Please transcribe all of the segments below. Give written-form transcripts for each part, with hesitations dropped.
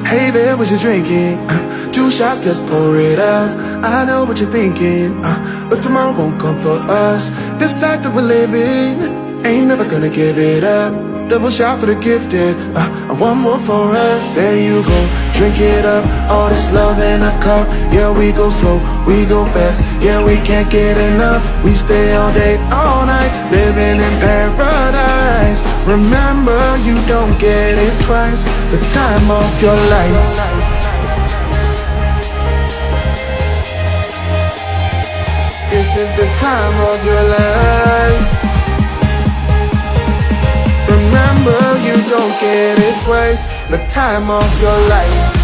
Hey there, what you drinking? 2 shots, let's pour it out. I know what you're thinking, but tomorrow won't come for us. This life that we're living, ain't never gonna give it up. Double shot for the gifted, and one more for us. There you go, drink it up. All this love in a cup. Yeah, we go slow, we go fast. Yeah, we can't get enough. We stay all day, all night, living in paradise. Remember, you don't get it twice. The time of your life. This is the time of your life. Remember, you don't get it twice. The time of your life.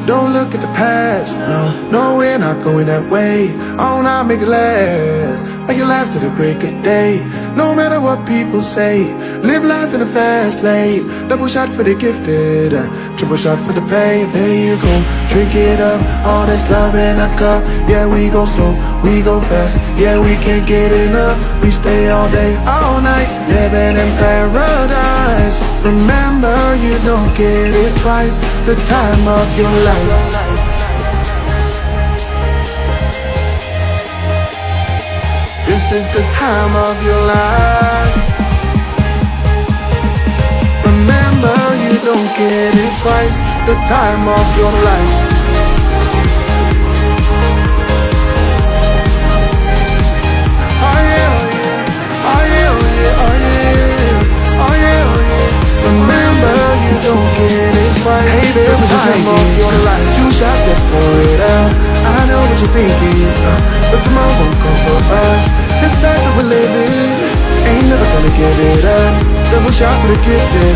Don't look at the past, no, we're not going that way. Oh, now make it last, make it last to the break of day. No matter what people say, live life in a fast lane. Double shot for the gifted, triple shot for the pain. There you go, drink it up, all this love in a cup. Yeah, we go slow, we go fast. Yeah, we can't get enough. We stay all day, all night, living in paradise. Remember, you don't get it twice. The time of your life. This is the time of your life. Remember, you don't get it twice. The time of your life. Oh yeah, oh yeah, oh yeah, oh yeah, oh yeah, oh yeah, oh yeah. Remember, you don't get it twice. Hey baby, the time of your life. 2 shots, let's pour it out. I know what you're thinking, but tomorrow won't come for us. This life that we're living, ain't never gonna give it up. Double shot for the gifted,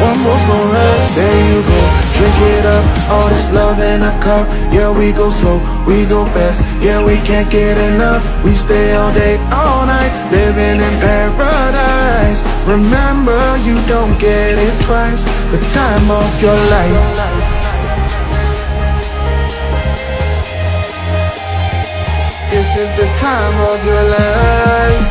one more for us. There you go, drink it up. All this love in a cup. Yeah, we go slow, we go fast. Yeah, we can't get enough. We stay all day, all night, living in paradise. Remember, you don't get it twice. The time of your life. This is the time of your life.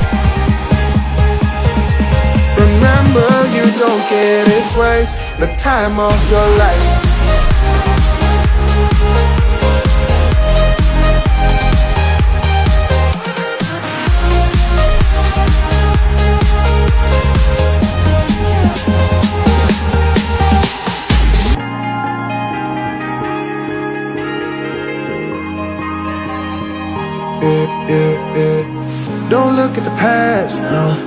Remember, you don't get it twice. The time of your life. Don't look at the past,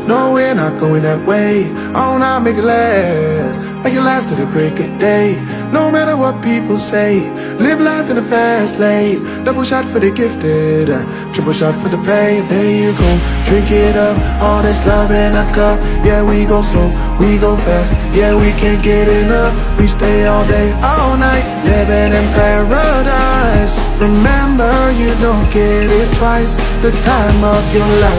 no, we're not going that way. Oh, now make it last, make it last to the break of day. No matter what people say, live life in a fast lane. Double shot for the gifted, triple shot for the pain. There you go, drink it up, all this love in a cup. Yeah, we go slow, we go fast. Yeah, we can't get enough. We stay all day, all night, living in paradise. Remember, you don't get it twice. The time of your life.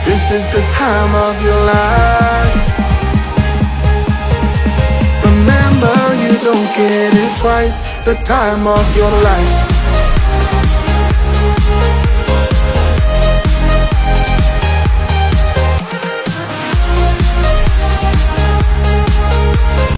This is the time of your life. Remember, you don't get it twice. The time of your life.